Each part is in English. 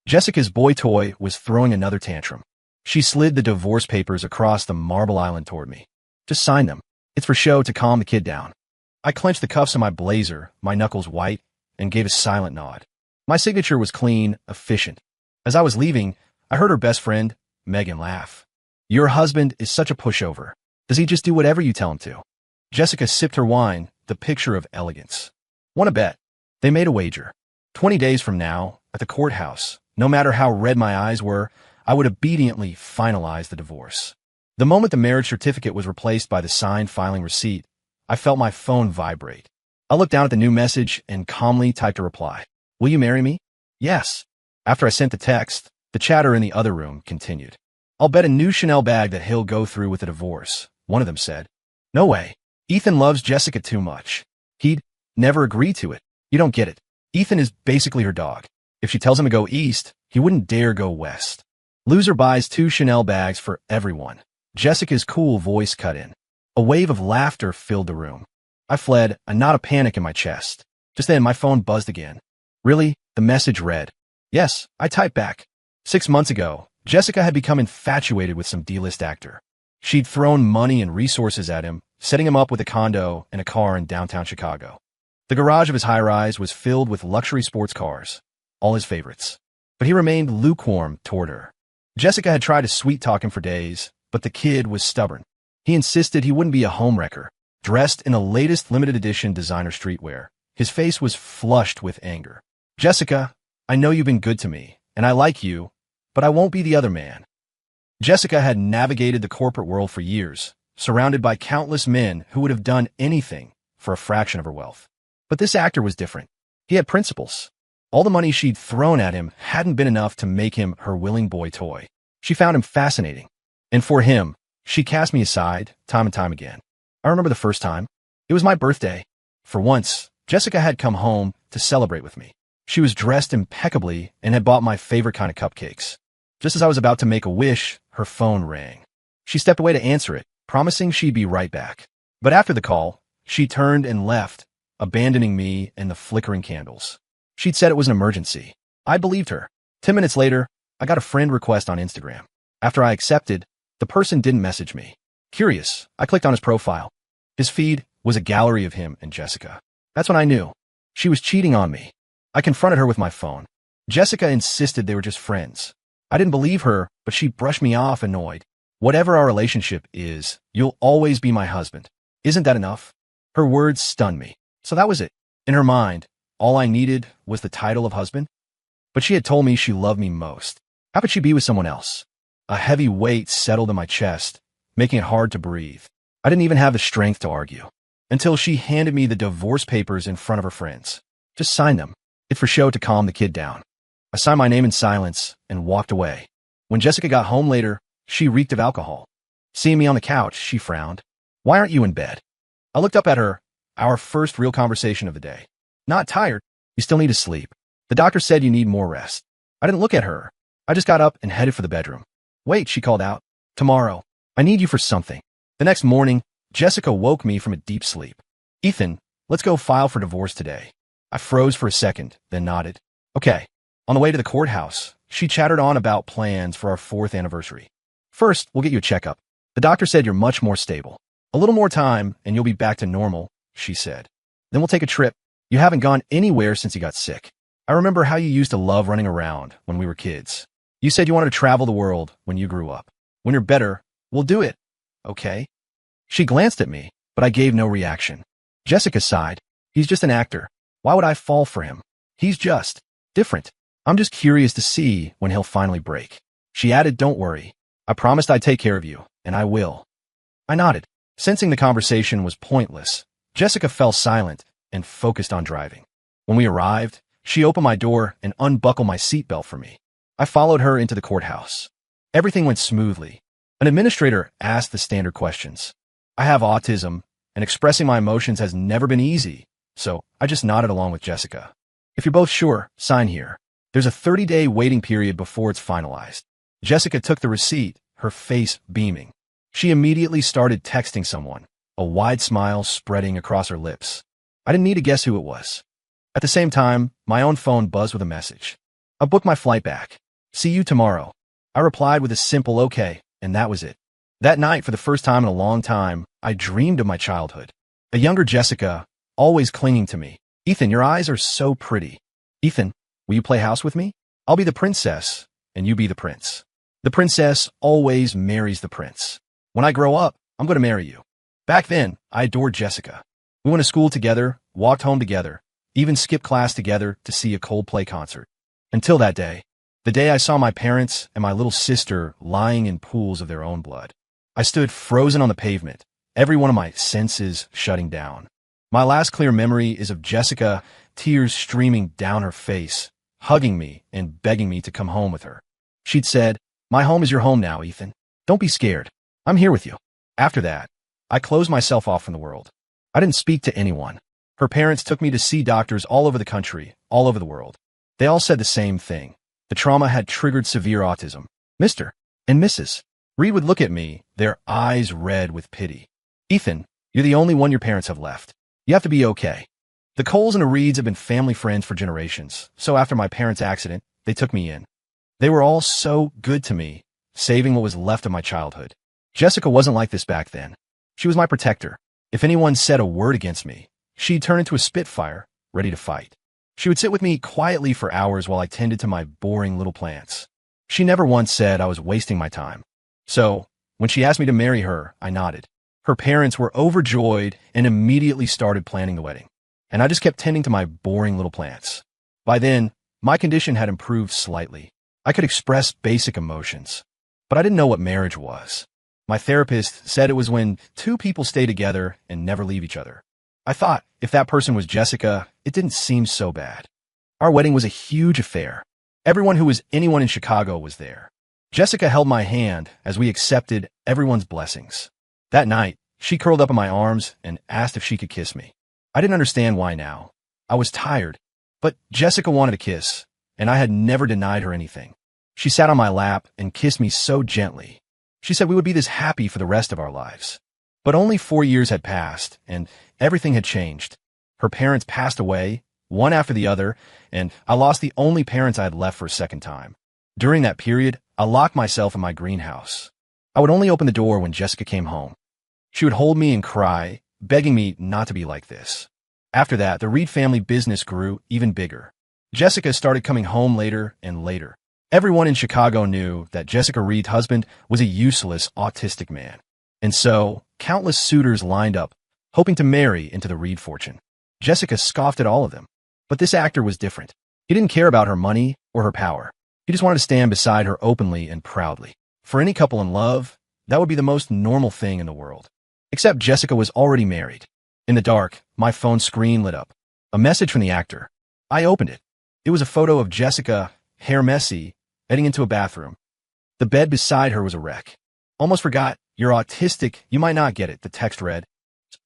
Jessica's boy toy was throwing another tantrum. She slid the divorce papers across the marble island toward me. Just sign them. It's for show to calm the kid down. I clenched the cuffs of my blazer, my knuckles white, and gave a silent nod. My signature was clean, efficient. As I was leaving, I heard her best friend, Megan, laugh. Your husband is such a pushover. Does he just do whatever you tell him to? Jessica sipped her wine, the picture of elegance. Want to bet? They made a wager. 20 days from now, at the courthouse, no matter how red my eyes were, I would obediently finalize the divorce. The moment the marriage certificate was replaced by the signed filing receipt, I felt my phone vibrate. I looked down at the new message and calmly typed a reply. Will you marry me? Yes. After I sent the text, the chatter in the other room continued. I'll bet a new Chanel bag that he'll go through with the divorce, one of them said. No way. Ethan loves Jessica too much. He'd never agree to it. You don't get it. Ethan is basically her dog. If she tells him to go east, he wouldn't dare go west. Loser buys 2 Chanel bags for everyone. Jessica's cool voice cut in. A wave of laughter filled the room. I fled, a knot of panic in my chest. Just then, my phone buzzed again. Really? The message read. Yes, I typed back. 6 months ago, Jessica had become infatuated with some D-list actor. She'd thrown money and resources at him, setting him up with a condo and a car in downtown Chicago. The garage of his high-rise was filled with luxury sports cars, all his favorites. But he remained lukewarm toward her. Jessica had tried to sweet-talk him for days, but the kid was stubborn. He insisted he wouldn't be a homewrecker. Dressed in the latest limited-edition designer streetwear, his face was flushed with anger. Jessica, I know you've been good to me, and I like you, but I won't be the other man. Jessica had navigated the corporate world for years, surrounded by countless men who would have done anything for a fraction of her wealth. But this actor was different. He had principles. All the money she'd thrown at him hadn't been enough to make him her willing boy toy. She found him fascinating. And for him, she cast me aside time and time again. I remember the first time. It was my birthday. For once, Jessica had come home to celebrate with me. She was dressed impeccably and had bought my favorite kind of cupcakes. Just as I was about to make a wish, her phone rang. She stepped away to answer it, promising she'd be right back. But after the call, she turned and left, abandoning me and the flickering candles. She'd said it was an emergency. I believed her. 10 minutes later, I got a friend request on Instagram. After I accepted, the person didn't message me. Curious, I clicked on his profile. His feed was a gallery of him and Jessica. That's when I knew. She was cheating on me. I confronted her with my phone. Jessica insisted they were just friends. I didn't believe her, but she brushed me off, annoyed. Whatever our relationship is, you'll always be my husband. Isn't that enough? Her words stunned me. So that was it. In her mind, all I needed was the title of husband. But she had told me she loved me most. How could she be with someone else? A heavy weight settled in my chest, making it hard to breathe. I didn't even have the strength to argue. Until she handed me the divorce papers in front of her friends. Just sign them. It's for show to calm the kid down. I signed my name in silence and walked away. When Jessica got home later, she reeked of alcohol. Seeing me on the couch, she frowned. Why aren't you in bed? I looked up at her, our first real conversation of the day. Not tired. You still need to sleep. The doctor said you need more rest. I didn't look at her. I just got up and headed for the bedroom. Wait, she called out. Tomorrow. I need you for something. The next morning, Jessica woke me from a deep sleep. Ethan, let's go file for divorce today. I froze for a second, then nodded. Okay. On the way to the courthouse, she chattered on about plans for our 4th anniversary. First, we'll get you a checkup. The doctor said you're much more stable. A little more time, and you'll be back to normal, she said. Then we'll take a trip. You haven't gone anywhere since you got sick. I remember how you used to love running around when we were kids. You said you wanted to travel the world when you grew up. When you're better, we'll do it. Okay? She glanced at me, but I gave no reaction. Jessica sighed. He's just an actor. Why would I fall for him? He's just different. I'm just curious to see when he'll finally break. She added, don't worry. I promised I'd take care of you, and I will. I nodded. Sensing the conversation was pointless, Jessica fell silent and focused on driving. When we arrived, she opened my door and unbuckled my seatbelt for me. I followed her into the courthouse. Everything went smoothly. An administrator asked the standard questions. I have autism, and expressing my emotions has never been easy, so I just nodded along with Jessica. If you're both sure, sign here. There's a 30-day waiting period before it's finalized. Jessica took the receipt, her face beaming. She immediately started texting someone, a wide smile spreading across her lips. I didn't need to guess who it was. At the same time, my own phone buzzed with a message. I booked my flight back. See you tomorrow. I replied with a simple okay, and that was it. That night, for the first time in a long time, I dreamed of my childhood. A younger Jessica, always clinging to me. Ethan, your eyes are so pretty. Ethan, will you play house with me? I'll be the princess, and you be the prince. The princess always marries the prince. When I grow up, I'm going to marry you. Back then, I adored Jessica. We went to school together, walked home together, even skipped class together to see a Coldplay concert. Until that day, the day I saw my parents and my little sister lying in pools of their own blood. I stood frozen on the pavement, every one of my senses shutting down. My last clear memory is of Jessica, tears streaming down her face, hugging me and begging me to come home with her. She'd said, "My home is your home now, Ethan. Don't be scared. I'm here with you." After that, I closed myself off from the world. I didn't speak to anyone. Her parents took me to see doctors all over the country, all over the world. They all said the same thing. The trauma had triggered severe autism. Mr. and Mrs. Reed would look at me, their eyes red with pity. "Ethan, you're the only one your parents have left. You have to be okay." The Coles and the Reeds have been family friends for generations, so after my parents' accident, they took me in. They were all so good to me, saving what was left of my childhood. Jessica wasn't like this back then. She was my protector. If anyone said a word against me, she'd turn into a spitfire, ready to fight. She would sit with me quietly for hours while I tended to my boring little plants. She never once said I was wasting my time. So, when she asked me to marry her, I nodded. Her parents were overjoyed and immediately started planning the wedding. And I just kept tending to my boring little plants. By then, my condition had improved slightly. I could express basic emotions, but I didn't know what marriage was. My therapist said it was when two people stay together and never leave each other. I thought if that person was Jessica, it didn't seem so bad. Our wedding was a huge affair. Everyone who was anyone in Chicago was there. Jessica held my hand as we accepted everyone's blessings. That night, she curled up in my arms and asked if she could kiss me. I didn't understand why now. I was tired, but Jessica wanted a kiss, and I had never denied her anything. She sat on my lap and kissed me so gently. She said we would be this happy for the rest of our lives. But only 4 years had passed, and everything had changed. Her parents passed away, one after the other, and I lost the only parents I had left for a second time. During that period, I locked myself in my greenhouse. I would only open the door when Jessica came home. She would hold me and cry, begging me not to be like this. After that, the Reed family business grew even bigger. Jessica started coming home later and later. Everyone in Chicago knew that Jessica Reed's husband was a useless, autistic man. And so, countless suitors lined up, hoping to marry into the Reed fortune. Jessica scoffed at all of them. But this actor was different. He didn't care about her money or her power. He just wanted to stand beside her openly and proudly. For any couple in love, that would be the most normal thing in the world. Except Jessica was already married. In the dark, my phone screen lit up. A message from the actor. I opened it. It was a photo of Jessica, hair messy, heading into a bathroom. The bed beside her was a wreck. "Almost forgot. You're autistic. You might not get it," the text read.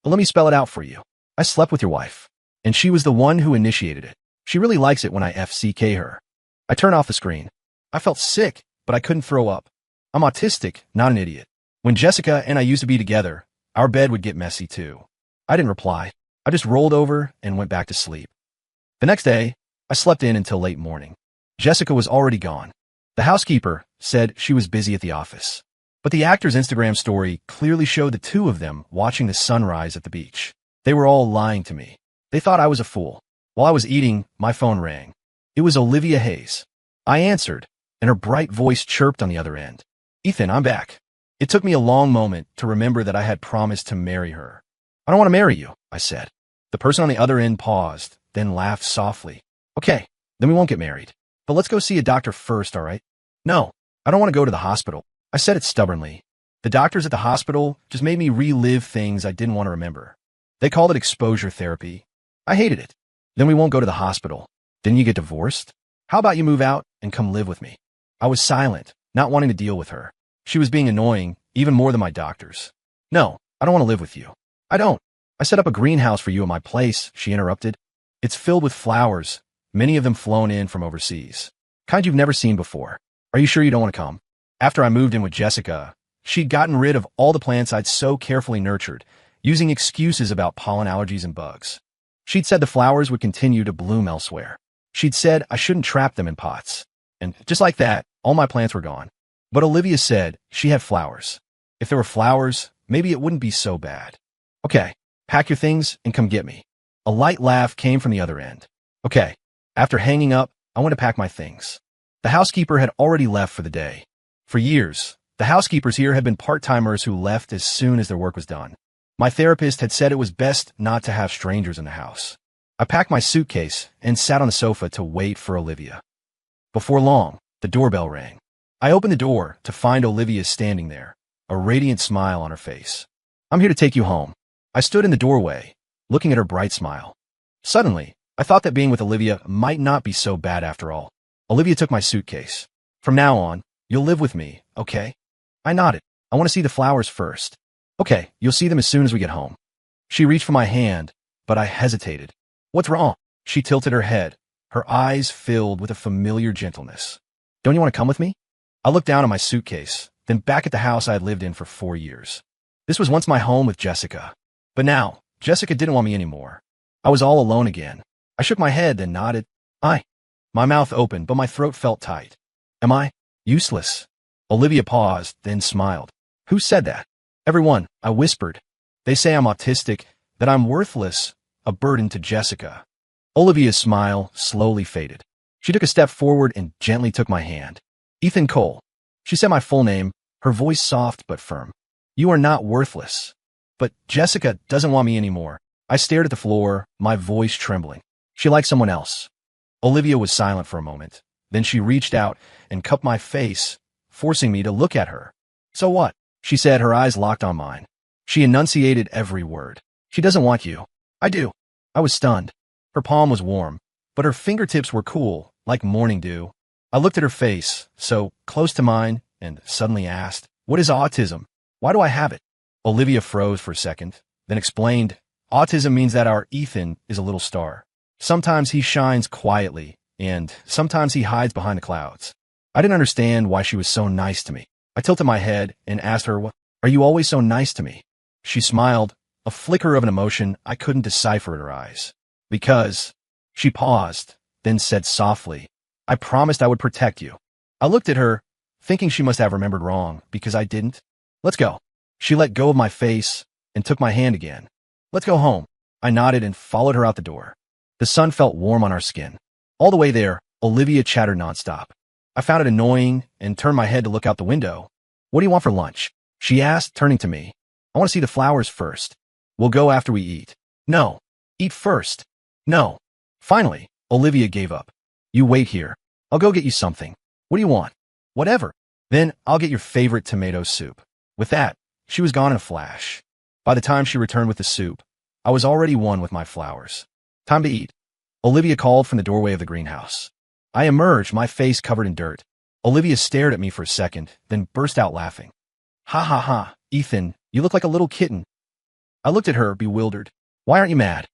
"But let me spell it out for you. I slept with your wife, and she was the one who initiated it. She really likes it when I FCK her." I turned off the screen. I felt sick, but I couldn't throw up. I'm autistic, not an idiot. When Jessica and I used to be together, our bed would get messy too. I didn't reply. I just rolled over and went back to sleep. The next day, I slept in until late morning. Jessica was already gone. The housekeeper said she was busy at the office. But the actor's Instagram story clearly showed the two of them watching the sunrise at the beach. They were all lying to me. They thought I was a fool. While I was eating, my phone rang. It was Olivia Hayes. I answered, and her bright voice chirped on the other end. "Ethan, I'm back." It took me a long moment to remember that I had promised to marry her. "I don't want to marry you," I said. The person on the other end paused, then laughed softly. "Okay, then we won't get married. But let's go see a doctor first, all right?" "No, I don't want to go to the hospital." I said it stubbornly. The doctors at the hospital just made me relive things I didn't want to remember. They called it exposure therapy. I hated it. "Then we won't go to the hospital. Didn't you get divorced? How about you move out and come live with me?" I was silent, not wanting to deal with her. She was being annoying, even more than my doctors. "No, I don't want to live with you." "I don't. I set up a greenhouse for you at my place," she interrupted. "It's filled with flowers, many of them flown in from overseas. Kind you've never seen before. Are you sure you don't want to come?" After I moved in with Jessica, she'd gotten rid of all the plants I'd so carefully nurtured, using excuses about pollen allergies and bugs. She'd said the flowers would continue to bloom elsewhere. She'd said I shouldn't trap them in pots. And just like that, all my plants were gone. But Olivia said she had flowers. If there were flowers, maybe it wouldn't be so bad. Okay, pack your things and come get me. A light laugh came from the other end. Okay. After hanging up, I went to pack my things. The housekeeper had already left for the day. For years, the housekeepers here had been part-timers who left as soon as their work was done. My therapist had said it was best not to have strangers in the house. I packed my suitcase and sat on the sofa to wait for Olivia. Before long, the doorbell rang. I opened the door to find Olivia standing there, a radiant smile on her face. I'm here to take you home. I stood in the doorway, looking at her bright smile. Suddenly, I thought that being with Olivia might not be so bad after all. Olivia took my suitcase. From now on, you'll live with me, okay? I nodded. I want to see the flowers first. Okay, you'll see them as soon as we get home. She reached for my hand, but I hesitated. What's wrong? She tilted her head, her eyes filled with a familiar gentleness. Don't you want to come with me? I looked down at my suitcase, then back at the house I had lived in for 4 years. This was once my home with Jessica. But now, Jessica didn't want me anymore. I was all alone again. I shook my head, then nodded. My mouth opened, but my throat felt tight. Am I useless? Olivia paused, then smiled. Who said that? Everyone, I whispered. They say I'm autistic, that I'm worthless, a burden to Jessica. Olivia's smile slowly faded. She took a step forward and gently took my hand. Ethan Cole. She said my full name, her voice soft but firm. You are not worthless. But Jessica doesn't want me anymore. I stared at the floor, my voice trembling. She liked someone else. Olivia was silent for a moment. Then she reached out and cupped my face, forcing me to look at her. So what? She said, her eyes locked on mine. She enunciated every word. She doesn't want you. I do. I was stunned. Her palm was warm, but her fingertips were cool, like morning dew. I looked at her face, so close to mine, and suddenly asked, what is autism? Why do I have it? Olivia froze for a second, then explained, autism means that our Ethan is a little star. Sometimes he shines quietly, and sometimes he hides behind the clouds. I didn't understand why she was so nice to me. I tilted my head and asked her, are you always so nice to me? She smiled, a flicker of an emotion I couldn't decipher in her eyes. Because. She paused, then said softly, I promised I would protect you. I looked at her, thinking she must have remembered wrong, because I didn't. Let's go. She let go of my face and took my hand again. Let's go home. I nodded and followed her out the door. The sun felt warm on our skin. All the way there, Olivia chattered nonstop. I found it annoying and turned my head to look out the window. What do you want for lunch? She asked, turning to me. I want to see the flowers first. We'll go after we eat. No. Eat first. No. Finally, Olivia gave up. You wait here. I'll go get you something. What do you want? Whatever. Then I'll get your favorite tomato soup. With that, she was gone in a flash. By the time she returned with the soup, I was already one with my flowers. Time to eat. Olivia called from the doorway of the greenhouse. I emerged, my face covered in dirt. Olivia stared at me for a second, then burst out laughing. Ha ha ha, Ethan, you look like a little kitten. I looked at her, bewildered. Why aren't you mad?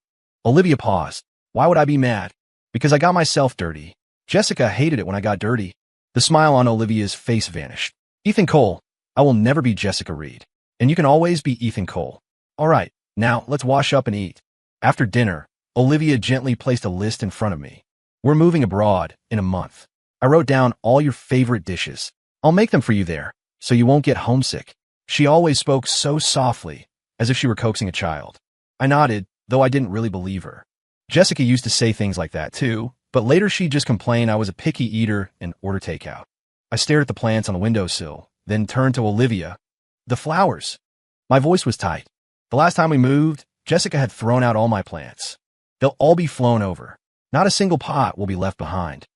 Olivia paused. Why would I be mad? Because I got myself dirty. Jessica hated it when I got dirty. The smile on Olivia's face vanished. Ethan Cole, I will never be Jessica Reed. And you can always be Ethan Cole. All right, now let's wash up and eat. After dinner, Olivia gently placed a list in front of me. We're moving abroad in a month. I wrote down all your favorite dishes. I'll make them for you there, so you won't get homesick. She always spoke so softly, as if she were coaxing a child. I nodded, though I didn't really believe her. Jessica used to say things like that too, but later she'd just complain I was a picky eater and order takeout. I stared at the plants on the windowsill, then turned to Olivia. The flowers. My voice was tight. The last time we moved, Jessica had thrown out all my plants. They'll all be flown over. Not a single pot will be left behind.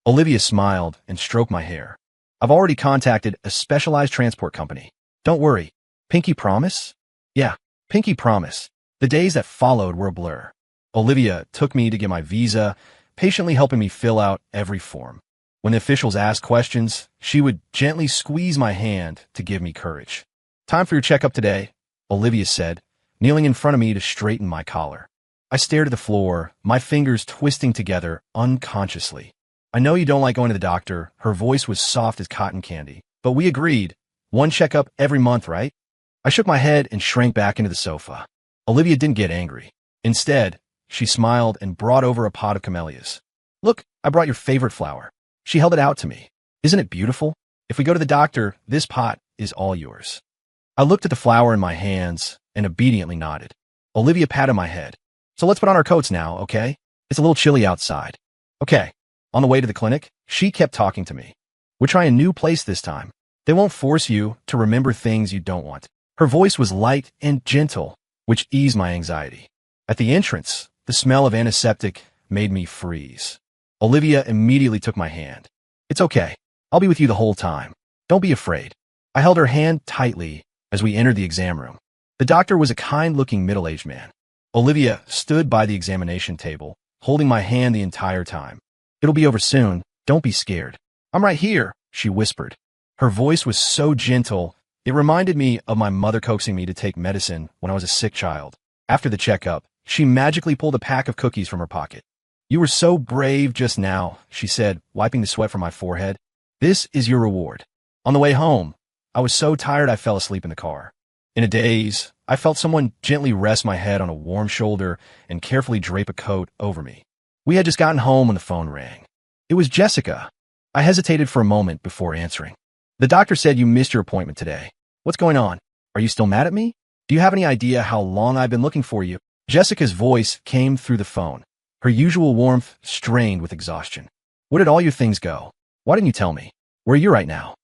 Olivia smiled and stroked my hair. I've already contacted a specialized transport company. Don't worry. Pinky promise? Yeah, pinky promise. The days that followed were a blur. Olivia took me to get my visa, patiently helping me fill out every form. When the officials asked questions, she would gently squeeze my hand to give me courage. Time for your checkup today, Olivia said, kneeling in front of me to straighten my collar. I stared at the floor, my fingers twisting together unconsciously. I know you don't like going to the doctor. Her voice was soft as cotton candy. But we agreed. One checkup every month, right? I shook my head and shrank back into the sofa. Olivia didn't get angry. Instead, she smiled and brought over a pot of camellias. Look, I brought your favorite flower. She held it out to me. Isn't it beautiful? If we go to the doctor, this pot is all yours. I looked at the flower in my hands and obediently nodded. Olivia patted my head. So let's put on our coats now, okay? It's a little chilly outside. Okay. On the way to the clinic, she kept talking to me. We're trying a new place this time. They won't force you to remember things you don't want. Her voice was light and gentle, which eased my anxiety. At the entrance, the smell of antiseptic made me freeze. Olivia immediately took my hand. It's okay. I'll be with you the whole time. Don't be afraid. I held her hand tightly as we entered the exam room. The doctor was a kind-looking middle-aged man. Olivia stood by the examination table, holding my hand the entire time. It'll be over soon. Don't be scared. I'm right here, she whispered. Her voice was so gentle, it reminded me of my mother coaxing me to take medicine when I was a sick child. After the checkup, she magically pulled a pack of cookies from her pocket. You were so brave just now, she said, wiping the sweat from my forehead. This is your reward. On the way home, I was so tired I fell asleep in the car. In a daze, I felt someone gently rest my head on a warm shoulder and carefully drape a coat over me. We had just gotten home when the phone rang. It was Jessica. I hesitated for a moment before answering. The doctor said you missed your appointment today. What's going on? Are you still mad at me? Do you have any idea how long I've been looking for you? Jessica's voice came through the phone, her usual warmth strained with exhaustion. Where did all your things go? Why didn't you tell me? Where are you right now?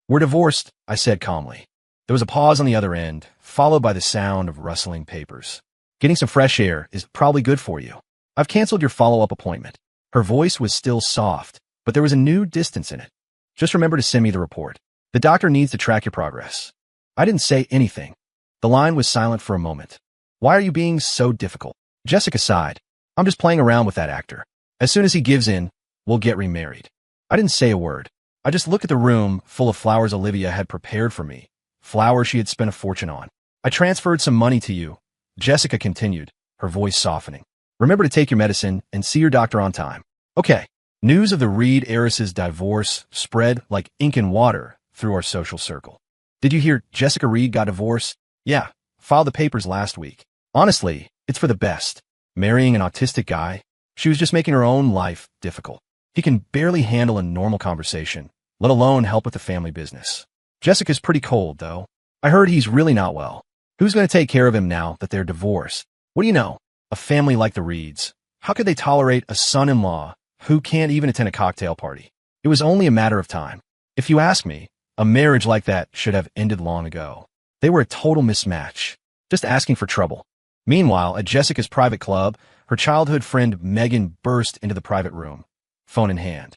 We're divorced, I said calmly. There was a pause on the other end, followed by the sound of rustling papers. Getting some fresh air is probably good for you. I've canceled your follow-up appointment. Her voice was still soft, but there was a new distance in it. Just remember to send me the report. The doctor needs to track your progress. I didn't say anything. The line was silent for a moment. Why are you being so difficult? Jessica sighed. I'm just playing around with that actor. As soon as he gives in, we'll get remarried. I didn't say a word. I just looked at the room full of flowers Olivia had prepared for me, flowers she had spent a fortune on. I transferred some money to you, Jessica continued, her voice softening. Remember to take your medicine and see your doctor on time. Okay. News of the Reed heiress's divorce spread like ink and water through our social circle. Did you hear Jessica Reed got divorced? Yeah, filed the papers last week. Honestly, it's for the best. Marrying an autistic guy, she was just making her own life difficult. He can barely handle a normal conversation, let alone help with the family business. Jessica's pretty cold, though. I heard he's really not well. Who's going to take care of him now that they're divorced? What do you know? A family like the Reeds. How could they tolerate a son-in-law who can't even attend a cocktail party? It was only a matter of time. If you ask me, a marriage like that should have ended long ago. They were a total mismatch, just asking for trouble. Meanwhile, at Jessica's private club, her childhood friend Megan burst into the private room, phone in hand.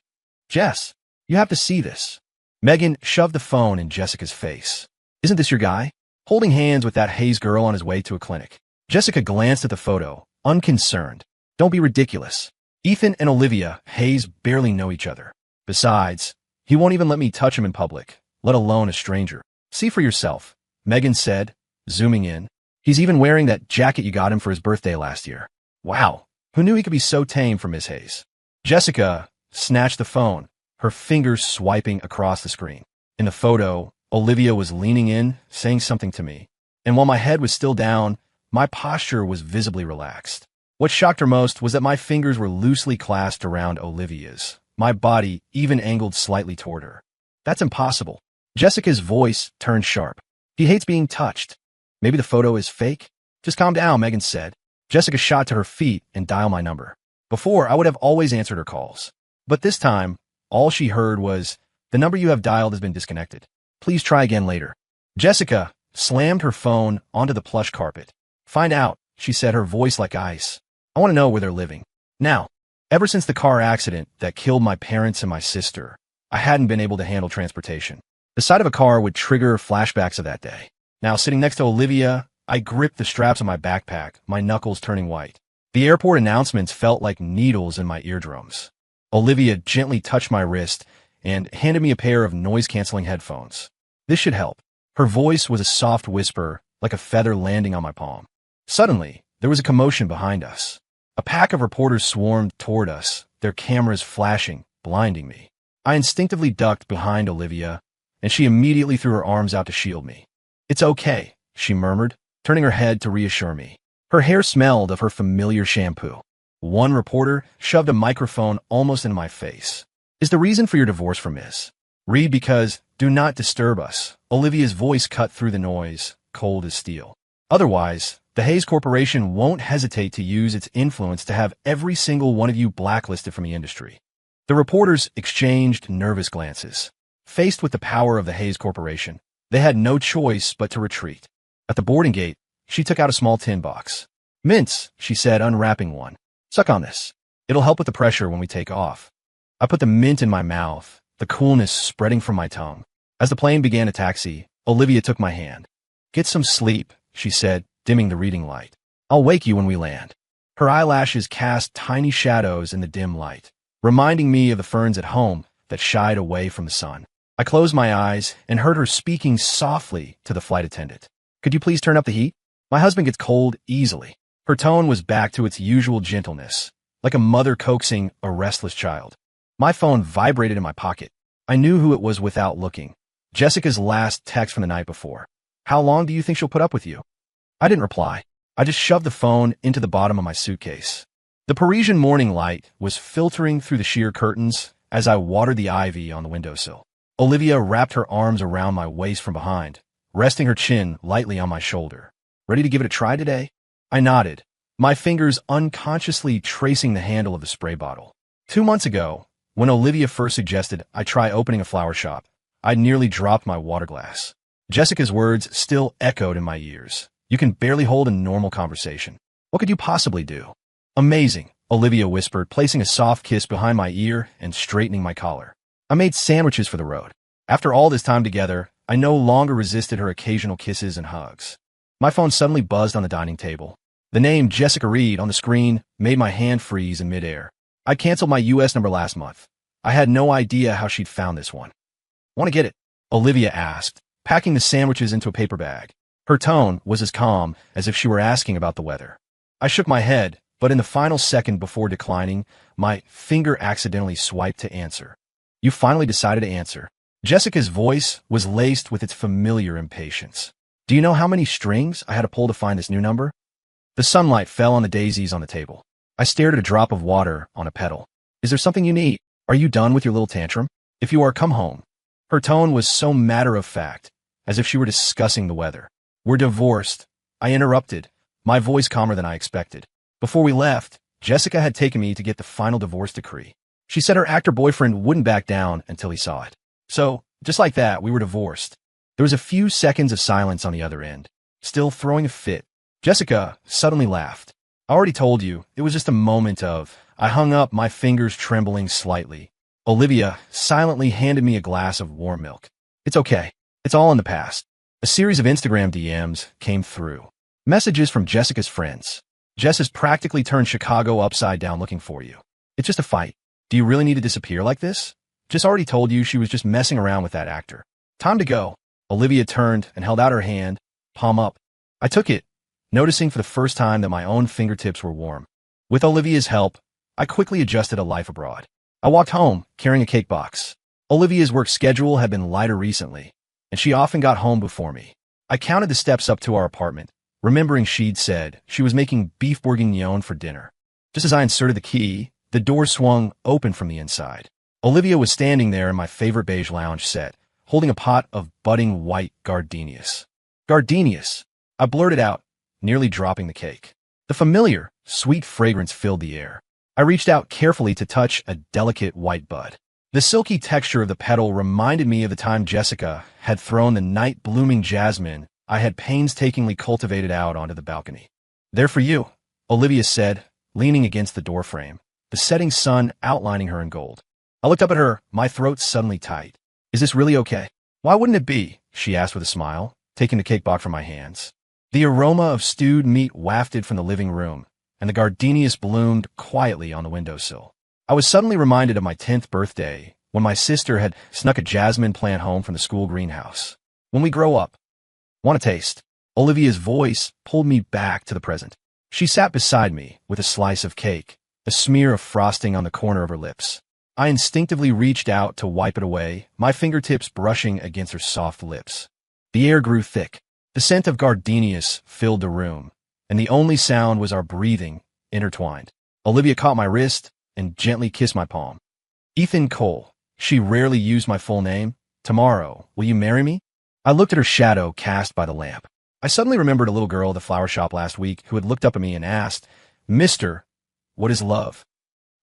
Jess, you have to see this. Megan shoved the phone in Jessica's face. Isn't this your guy? Holding hands with that Hayes girl on his way to a clinic. Jessica glanced at the photo, unconcerned. Don't be ridiculous. Ethan and Olivia Hayes barely know each other. Besides, he won't even let me touch him in public, let alone a stranger. See for yourself, Megan said, zooming in. He's even wearing that jacket you got him for his birthday last year. Wow, who knew he could be so tame for Miss Hayes? Jessica snatched the phone, her fingers swiping across the screen. In the photo, Olivia was leaning in, saying something to me. And while my head was still down, my posture was visibly relaxed. What shocked her most was that my fingers were loosely clasped around Olivia's, my body even angled slightly toward her. That's impossible. Jessica's voice turned sharp. He hates being touched. Maybe the photo is fake? Just calm down, Megan said. Jessica shot to her feet and dialed my number. Before, I would have always answered her calls. But this time, all she heard was, the number you have dialed has been disconnected. Please try again later. Jessica slammed her phone onto the plush carpet. Find out, she said, her voice like ice. I want to know where they're living. Now, ever since the car accident that killed my parents and my sister, I hadn't been able to handle transportation. The sight of a car would trigger flashbacks of that day. Now, sitting next to Olivia, I gripped the straps of my backpack, my knuckles turning white. The airport announcements felt like needles in my eardrums. Olivia gently touched my wrist and handed me a pair of noise-canceling headphones. This should help. Her voice was a soft whisper, like a feather landing on my palm. Suddenly, there was a commotion behind us. A pack of reporters swarmed toward us, their cameras flashing, blinding me. I instinctively ducked behind Olivia, and she immediately threw her arms out to shield me. It's okay, she murmured, turning her head to reassure me. Her hair smelled of her familiar shampoo. One reporter shoved a microphone almost in my face. Is the reason for your divorce from Miss Reed because do not disturb us? Olivia's voice cut through the noise, cold as steel. Otherwise, the Hayes Corporation won't hesitate to use its influence to have every single one of you blacklisted from the industry. The reporters exchanged nervous glances. Faced with the power of the Hayes Corporation, they had no choice but to retreat. At the boarding gate, she took out a small tin box. Mints, she said, unwrapping one. Suck on this. It'll help with the pressure when we take off. I put the mint in my mouth, the coolness spreading from my tongue. As the plane began to taxi, Olivia took my hand. Get some sleep, she said, dimming the reading light. I'll wake you when we land. Her eyelashes cast tiny shadows in the dim light, reminding me of the ferns at home that shied away from the sun. I closed my eyes and heard her speaking softly to the flight attendant. Could you please turn up the heat? My husband gets cold easily. Her tone was back to its usual gentleness, like a mother coaxing a restless child. My phone vibrated in my pocket. I knew who it was without looking. Jessica's last text from the night before. How long do you think she'll put up with you? I didn't reply. I just shoved the phone into the bottom of my suitcase. The Parisian morning light was filtering through the sheer curtains as I watered the ivy on the windowsill. Olivia wrapped her arms around my waist from behind, resting her chin lightly on my shoulder. Ready to give it a try today? I nodded, my fingers unconsciously tracing the handle of the spray bottle. 2 months ago, when Olivia first suggested I try opening a flower shop, I nearly dropped my water glass. Jessica's words still echoed in my ears. You can barely hold a normal conversation. What could you possibly do? Amazing, Olivia whispered, placing a soft kiss behind my ear and straightening my collar. I made sandwiches for the road. After all this time together, I no longer resisted her occasional kisses and hugs. My phone suddenly buzzed on the dining table. The name Jessica Reed on the screen made my hand freeze in midair. I canceled my U.S. number last month. I had no idea how she'd found this one. Want to get it? Olivia asked, packing the sandwiches into a paper bag. Her tone was as calm as if she were asking about the weather. I shook my head, but in the final second before declining, my finger accidentally swiped to answer. You finally decided to answer. Jessica's voice was laced with its familiar impatience. Do you know how many strings I had to pull to find this new number? The sunlight fell on the daisies on the table. I stared at a drop of water on a petal. Is there something you need? Are you done with your little tantrum? If you are, come home. Her tone was so matter-of-fact, as if she were discussing the weather. We're divorced. I interrupted, my voice calmer than I expected. Before we left, Jessica had taken me to get the final divorce decree. She said her actor boyfriend wouldn't back down until he saw it. So, just like that, we were divorced. There was a few seconds of silence on the other end, still throwing a fit. Jessica suddenly laughed. I already told you, it was just a moment of... I hung up, my fingers trembling slightly. Olivia silently handed me a glass of warm milk. It's okay. It's all in the past. A series of Instagram DMs came through. Messages from Jessica's friends. Jess has practically turned Chicago upside down looking for you. It's just a fight. Do you really need to disappear like this? Jess already told you she was just messing around with that actor. Time to go. Olivia turned and held out her hand, palm up. I took it, noticing for the first time that my own fingertips were warm. With Olivia's help, I quickly adjusted a life abroad. I walked home, carrying a cake box. Olivia's work schedule had been lighter recently, and she often got home before me. I counted the steps up to our apartment, remembering she'd said she was making beef bourguignon for dinner. Just as I inserted the key, the door swung open from the inside. Olivia was standing there in my favorite beige lounge set, holding a pot of budding white gardenias. Gardenias! I blurted out, nearly dropping the cake. The familiar, sweet fragrance filled the air. I reached out carefully to touch a delicate white bud. The silky texture of the petal reminded me of the time Jessica had thrown the night-blooming jasmine I had painstakingly cultivated out onto the balcony. There for you, Olivia said, leaning against the doorframe, the setting sun outlining her in gold. I looked up at her, my throat suddenly tight. Is this really okay? Why wouldn't it be? She asked with a smile, taking the cake box from my hands. The aroma of stewed meat wafted from the living room, and the gardenias bloomed quietly on the windowsill. I was suddenly reminded of my 10th birthday, when my sister had snuck a jasmine plant home from the school greenhouse. When we grow up. Want a taste? Olivia's voice pulled me back to the present. She sat beside me with a slice of cake, a smear of frosting on the corner of her lips. I instinctively reached out to wipe it away, my fingertips brushing against her soft lips. The air grew thick. The scent of gardenias filled the room, and the only sound was our breathing, intertwined. Olivia caught my wrist and gently kissed my palm. Ethan Cole. She rarely used my full name. Tomorrow, will you marry me? I looked at her shadow cast by the lamp. I suddenly remembered a little girl at the flower shop last week who had looked up at me and asked, "Mister, what is love?"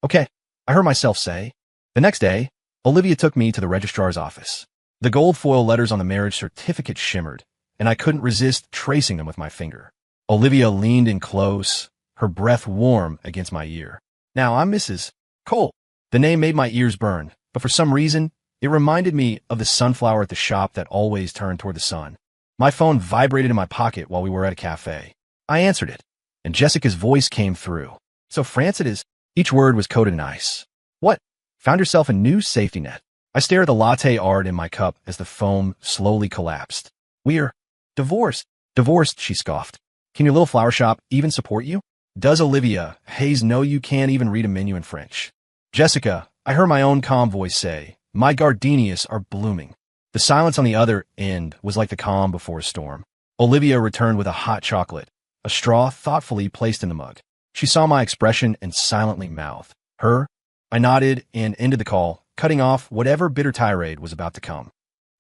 Okay, I heard myself say. The next day, Olivia took me to the registrar's office. The gold foil letters on the marriage certificate shimmered, and I couldn't resist tracing them with my finger. Olivia leaned in close, her breath warm against my ear. "Now I'm Mrs. Cole." The name made my ears burn, but for some reason, it reminded me of the sunflower at the shop that always turned toward the sun. My phone vibrated in my pocket while we were at a cafe. I answered it, and Jessica's voice came through. "So France it is." Each word was coated in ice. "What? Found yourself a new safety net?" I stared at the latte art in my cup as the foam slowly collapsed. "We're divorced." "Divorced," she scoffed. "Can your little flower shop even support you?" "Does Olivia Hayes know you can't even read a menu in French?" "Jessica," I heard my own calm voice say, "my gardenias are blooming." The silence on the other end was like the calm before a storm. Olivia returned with a hot chocolate, a straw thoughtfully placed in the mug. She saw my expression and silently mouthed, "Her?" I nodded and ended the call, cutting off whatever bitter tirade was about to come.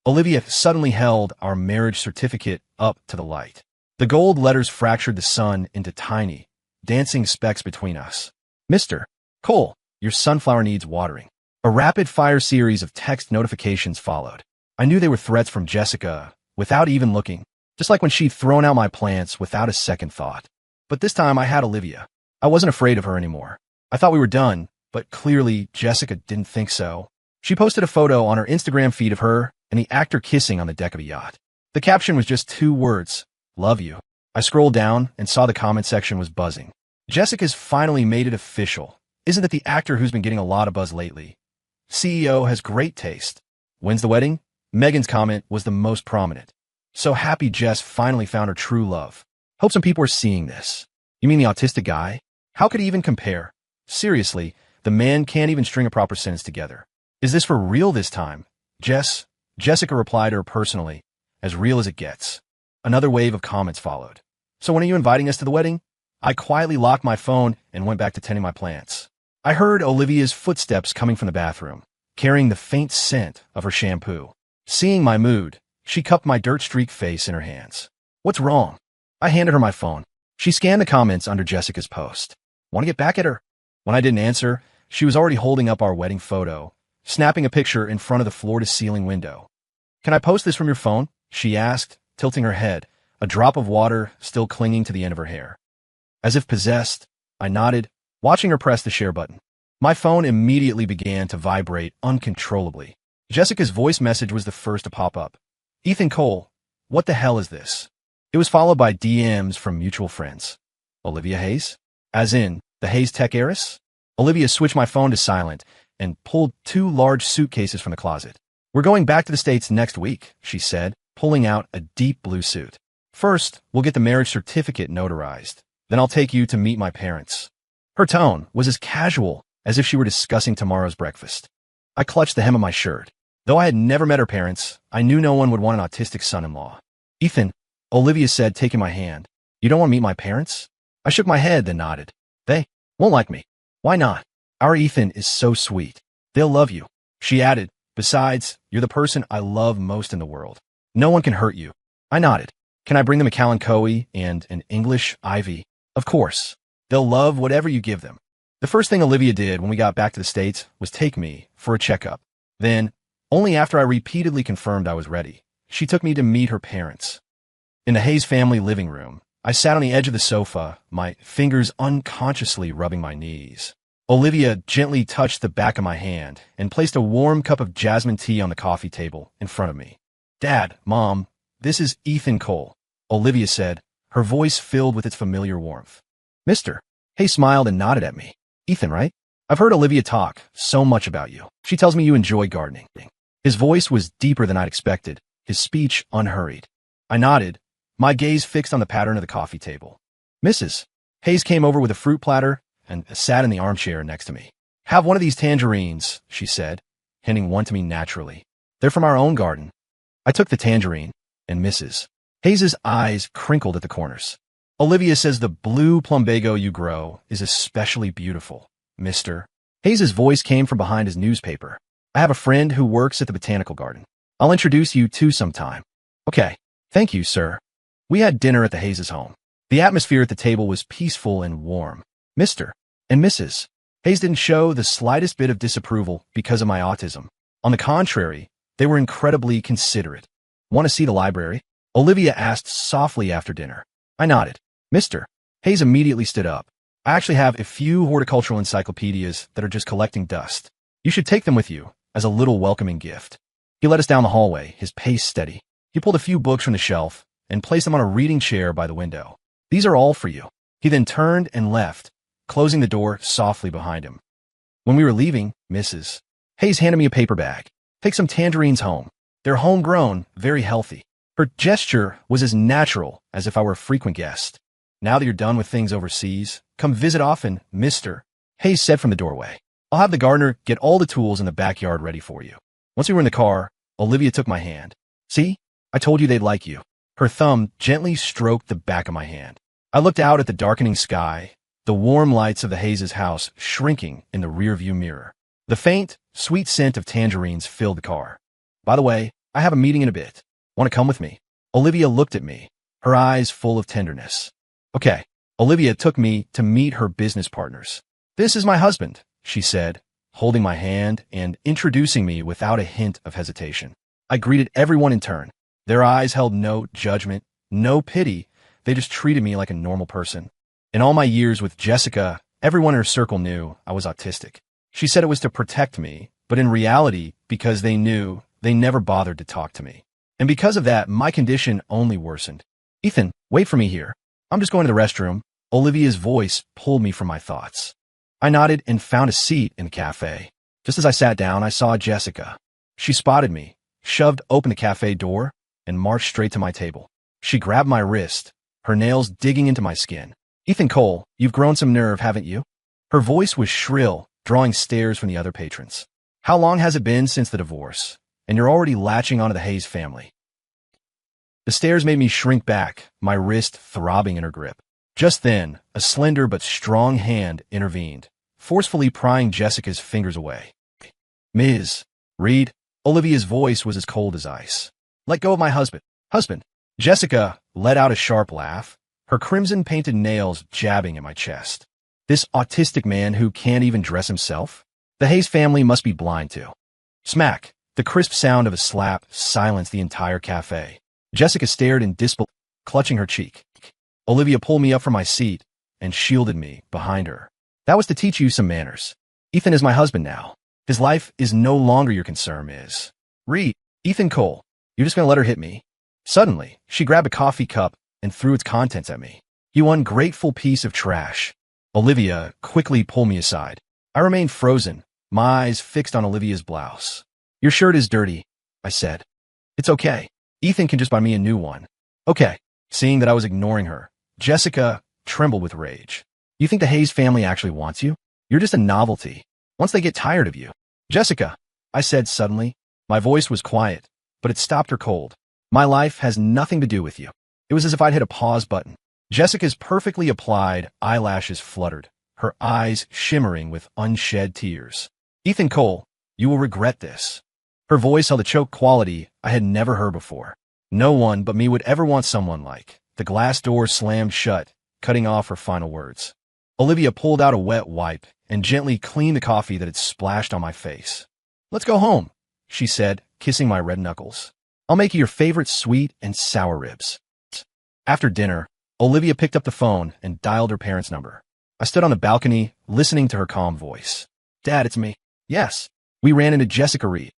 Olivia suddenly held our marriage certificate up to the light. The gold letters fractured the sun into tiny, dancing specks between us. "Mr. Cole, your sunflower needs watering." A rapid-fire series of text notifications followed. I knew they were threats from Jessica, without even looking, just like when she'd thrown out my plants without a second thought. But this time I had Olivia. I wasn't afraid of her anymore. I thought we were done, but clearly Jessica didn't think so. She posted a photo on her Instagram feed of her and the actor kissing on the deck of a yacht. The caption was just 2 words, "Love you." I scrolled down and saw the comment section was buzzing. "Jessica's finally made it official. Isn't that the actor who's been getting a lot of buzz lately? CEO has great taste. When's the wedding?" Megan's comment was the most prominent. "So happy Jess finally found her true love. Hope some people are seeing this." "You mean the autistic guy? How could he even compare? Seriously, the man can't even string a proper sentence together. Is this for real this time?" Jessica replied to her personally, "As real as it gets." Another wave of comments followed. "So when are you inviting us to the wedding?" I quietly locked my phone and went back to tending my plants. I heard Olivia's footsteps coming from the bathroom, carrying the faint scent of her shampoo. Seeing my mood, she cupped my dirt-streaked face in her hands. "What's wrong?" I handed her my phone. She scanned the comments under Jessica's post. "Want to get back at her?" When I didn't answer, she was already holding up our wedding photo, snapping a picture in front of the floor-to-ceiling window. "Can I post this from your phone?" she asked, tilting her head, a drop of water still clinging to the end of her hair. As if possessed, I nodded, watching her press the share button. My phone immediately began to vibrate uncontrollably. Jessica's voice message was the first to pop up. "Ethan Cole, what the hell is this?" It was followed by DMs from mutual friends. "Olivia Hayes?" As in, the Hayes tech heiress? Olivia switched my phone to silent and pulled 2 large suitcases from the closet. "We're going back to the States next week," she said, pulling out a deep blue suit. "First, we'll get the marriage certificate notarized. Then I'll take you to meet my parents." Her tone was as casual as if she were discussing tomorrow's breakfast. I clutched the hem of my shirt. Though I had never met her parents, I knew no one would want an autistic son-in-law. "Ethan," Olivia said, taking my hand, "you don't want to meet my parents?" I shook my head, then nodded. "They won't like me." "Why not? Our Ethan is so sweet. They'll love you." She added, "Besides, you're the person I love most in the world. No one can hurt you." I nodded. "Can I bring them a Kalanchoe and an English Ivy?" "Of course. They'll love whatever you give them." The first thing Olivia did when we got back to the States was take me for a checkup. Then, only after I repeatedly confirmed I was ready, she took me to meet her parents. In the Hayes family living room, I sat on the edge of the sofa, my fingers unconsciously rubbing my knees. Olivia gently touched the back of my hand and placed a warm cup of jasmine tea on the coffee table in front of me. "Dad, Mom, this is Ethan Cole," Olivia said, her voice filled with its familiar warmth. "Mr. Hayes smiled and nodded at me. "Ethan, right? I've heard Olivia talk so much about you. She tells me you enjoy gardening." His voice was deeper than I'd expected, his speech unhurried. I nodded, my gaze fixed on the pattern of the coffee table. Mrs. Hayes came over with a fruit platter and sat in the armchair next to me. "Have one of these tangerines," she said, handing one to me naturally. "They're from our own garden." I took the tangerine, and Mrs. Hayes's eyes crinkled at the corners. Olivia says the blue plumbago you grow is especially beautiful, mister. Hayes's voice came from behind his newspaper. I have a friend who works at the botanical garden. I'll introduce you to sometime. Okay. Thank you, sir. We had dinner at the Hayes' home. The atmosphere at the table was peaceful and warm. Mr. and Mrs. Hayes didn't show the slightest bit of disapproval because of my autism. On the contrary, they were incredibly considerate. Want to see the library? Olivia asked softly after dinner. I nodded. Mr. Hayes immediately stood up. I actually have a few horticultural encyclopedias that are just collecting dust. You should take them with you as a little welcoming gift. He led us down the hallway, his pace steady. He pulled a few books from the shelf and placed them on a reading chair by the window. These are all for you. He then turned and left, closing the door softly behind him. When we were leaving, Mrs. Hayes handed me a paper bag. Take some tangerines home. They're homegrown, very healthy. Her gesture was as natural as if I were a frequent guest. Now that you're done with things overseas, come visit often, Mr. Hayes said from the doorway. I'll have the gardener get all the tools in the backyard ready for you. Once we were in the car, Olivia took my hand. See? I told you they'd like you. Her thumb gently stroked the back of my hand. I looked out at the darkening sky, the warm lights of the Hayes' house shrinking in the rearview mirror. The faint, sweet scent of tangerines filled the car. By the way, I have a meeting in a bit. Want to come with me? Olivia looked at me, her eyes full of tenderness. Okay. Olivia took me to meet her business partners. This is my husband, she said, holding my hand and introducing me without a hint of hesitation. I greeted everyone in turn. Their eyes held no judgment, no pity. They just treated me like a normal person. In all my years with Jessica, everyone in her circle knew I was autistic. She said it was to protect me, but in reality, because they knew, they never bothered to talk to me. And because of that, my condition only worsened. Ethan, wait for me here. I'm just going to the restroom. Olivia's voice pulled me from my thoughts. I nodded and found a seat in the cafe. Just as I sat down, I saw Jessica. She spotted me, shoved open the cafe door, and marched straight to my table. She grabbed my wrist, her nails digging into my skin. Ethan Cole, you've grown some nerve, haven't you? Her voice was shrill, drawing stares from the other patrons. How long has it been since the divorce? And you're already latching onto the Hayes family. The stares made me shrink back, my wrist throbbing in her grip. Just then, a slender but strong hand intervened, forcefully prying Jessica's fingers away. Ms. Reed, Olivia's voice was as cold as ice. Let go of my husband. Husband. Jessica let out a sharp laugh, her crimson-painted nails jabbing at my chest. This autistic man who can't even dress himself? The Hayes family must be blind to. Smack. The crisp sound of a slap silenced the entire cafe. Jessica stared in disbelief, clutching her cheek. Olivia pulled me up from my seat and shielded me behind her. That was to teach you some manners. Ethan is my husband now. His life is no longer your concern, Ms. Reed. Ethan Cole. You're just going to let her hit me? Suddenly, she grabbed a coffee cup and threw its contents at me. You ungrateful piece of trash. Olivia quickly pulled me aside. I remained frozen, my eyes fixed on Olivia's blouse. Your shirt is dirty, I said. It's okay. Ethan can just buy me a new one. Okay. Seeing that I was ignoring her, Jessica trembled with rage. You think the Hayes family actually wants you? You're just a novelty. Once they get tired of you. Jessica, I said suddenly. My voice was quiet, but it stopped her cold. My life has nothing to do with you. It was as if I'd hit a pause button. Jessica's perfectly applied eyelashes fluttered, her eyes shimmering with unshed tears. Ethan Cole, you will regret this. Her voice held a choked quality I had never heard before. No one but me would ever want someone like. The glass door slammed shut, cutting off her final words. Olivia pulled out a wet wipe and gently cleaned the coffee that had splashed on my face. Let's go home, she said, kissing my red knuckles. I'll make you your favorite sweet and sour ribs. After dinner, Olivia picked up the phone and dialed her parents' number. I stood on the balcony, listening to her calm voice. Dad, it's me. Yes. We ran into Jessica Reed.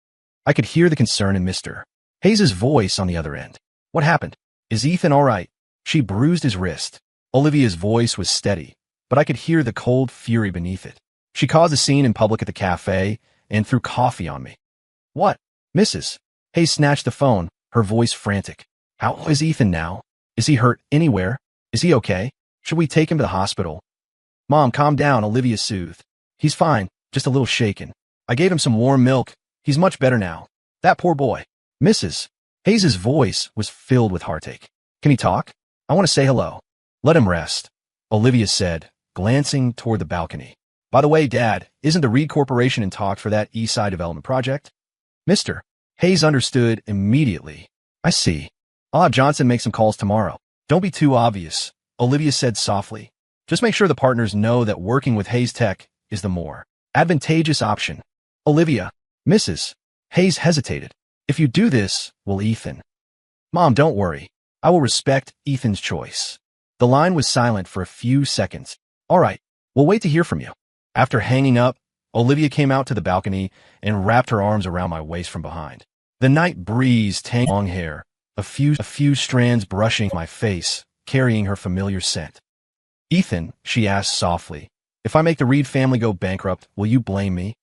I could hear the concern in Mr. Hayes' voice on the other end. What happened? Is Ethan all right? She bruised his wrist. Olivia's voice was steady, but I could hear the cold fury beneath it. She caused a scene in public at the cafe and threw coffee on me. What? Mrs. Hayes snatched the phone, her voice frantic. How is Ethan now? Is he hurt anywhere? Is he okay? Should we take him to the hospital? Mom, calm down, Olivia soothed. He's fine, just a little shaken. I gave him some warm milk. He's much better now. That poor boy. Mrs. Hayes' voice was filled with heartache. Can he talk? I want to say hello. Let him rest, Olivia said, glancing toward the balcony. By the way, Dad, isn't the Reed Corporation in talks for that East Side development project? Mr. Hayes understood immediately. I see. I'll have Johnson make some calls tomorrow. Don't be too obvious, Olivia said softly. Just make sure the partners know that working with Hayes Tech is the more advantageous option. Olivia, Mrs. Hayes hesitated. If you do this, will Ethan? Mom, don't worry. I will respect Ethan's choice. The line was silent for a few seconds. All right, we'll wait to hear from you. After hanging up, Olivia came out to the balcony and wrapped her arms around my waist from behind. The night breeze tangled long hair, a few strands brushing my face, carrying her familiar scent. Ethan, she asked softly, if I make the Reed family go bankrupt, will you blame me?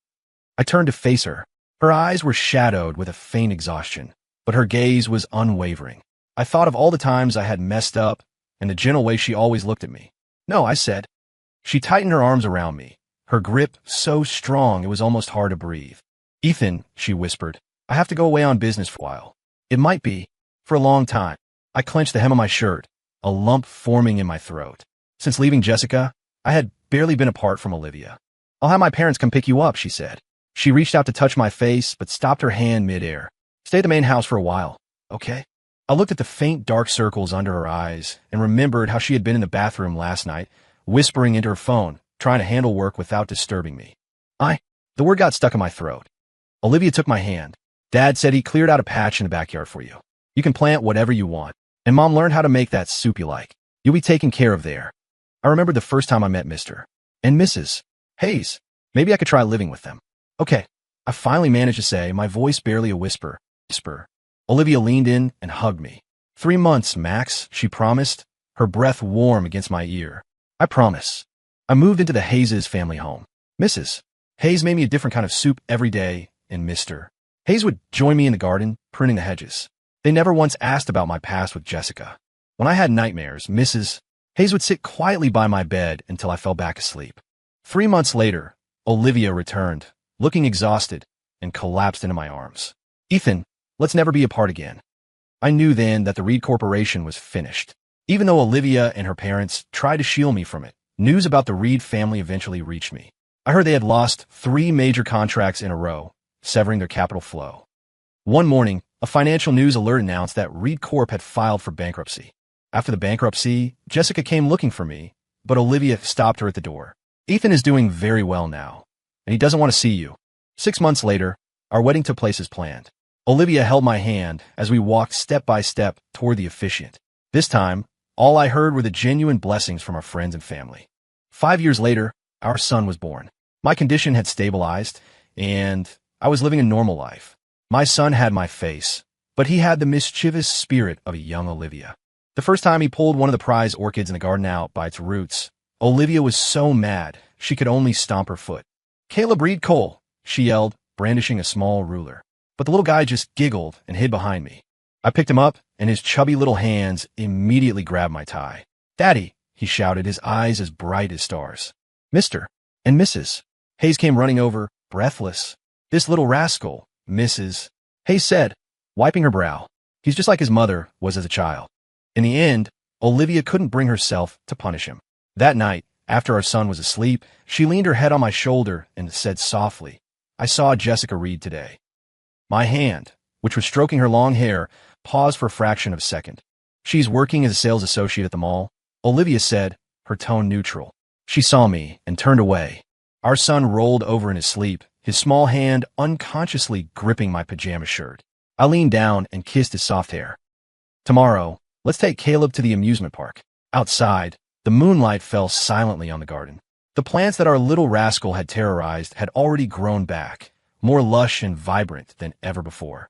I turned to face her. Her eyes were shadowed with a faint exhaustion, but her gaze was unwavering. I thought of all the times I had messed up and the gentle way she always looked at me. No, I said. She tightened her arms around me, her grip so strong it was almost hard to breathe. Ethan, she whispered, I have to go away on business for a while. It might be for a long time. I clenched the hem of my shirt, a lump forming in my throat. Since leaving Jessica, I had barely been apart from Olivia. I'll have my parents come pick you up, she said. She reached out to touch my face, but stopped her hand midair. Stay at the main house for a while, okay? I looked at the faint dark circles under her eyes and remembered how she had been in the bathroom last night, whispering into her phone, trying to handle work without disturbing me. The word got stuck in my throat. Olivia took my hand. Dad said he cleared out a patch in the backyard for you. You can plant whatever you want. And Mom learned how to make that soup you like. You'll be taken care of there. I remembered the first time I met Mr. and Mrs. Hayes. Maybe I could try living with them. Okay, I finally managed to say, my voice barely a whisper. Olivia leaned in and hugged me. 3 months, Max, she promised, her breath warm against my ear. I promise. I moved into the Hayes' family home. Mrs. Hayes made me a different kind of soup every day, and Mr. Hayes would join me in the garden, pruning the hedges. They never once asked about my past with Jessica. When I had nightmares, Mrs. Hayes would sit quietly by my bed until I fell back asleep. 3 months later, Olivia returned, looking exhausted, and collapsed into my arms. Ethan, let's never be apart again. I knew then that the Reed Corporation was finished. Even though Olivia and her parents tried to shield me from it, news about the Reed family eventually reached me. I heard they had lost 3 major contracts in a row, severing their capital flow. One morning, a financial news alert announced that Reed Corp had filed for bankruptcy. After the bankruptcy, Jessica came looking for me, but Olivia stopped her at the door. Ethan is doing very well now, and he doesn't want to see you. 6 months later, our wedding took place as planned. Olivia held my hand as we walked step by step toward the officiant. This time, all I heard were the genuine blessings from our friends and family. 5 years later, our son was born. My condition had stabilized, and I was living a normal life. My son had my face, but he had the mischievous spirit of a young Olivia. The first time he pulled one of the prize orchids in the garden out by its roots, Olivia was so mad she could only stomp her foot. Caleb Reed Cole, she yelled, brandishing a small ruler. But the little guy just giggled and hid behind me. I picked him up, and his chubby little hands immediately grabbed my tie. Daddy, he shouted, his eyes as bright as stars. Mr. and Mrs. Hayes came running over, breathless. This little rascal, Mrs. Hayes said, wiping her brow. He's just like his mother was as a child. In the end, Olivia couldn't bring herself to punish him. That night, after our son was asleep, she leaned her head on my shoulder and said softly, I saw Jessica Reed today. My hand, which was stroking her long hair, paused for a fraction of a second. She's working as a sales associate at the mall, Olivia said, her tone neutral. She saw me and turned away. Our son rolled over in his sleep, his small hand unconsciously gripping my pajama shirt. I leaned down and kissed his soft hair. Tomorrow, let's take Caleb to the amusement park. Outside, the moonlight fell silently on the garden. The plants that our little rascal had terrorized had already grown back, more lush and vibrant than ever before.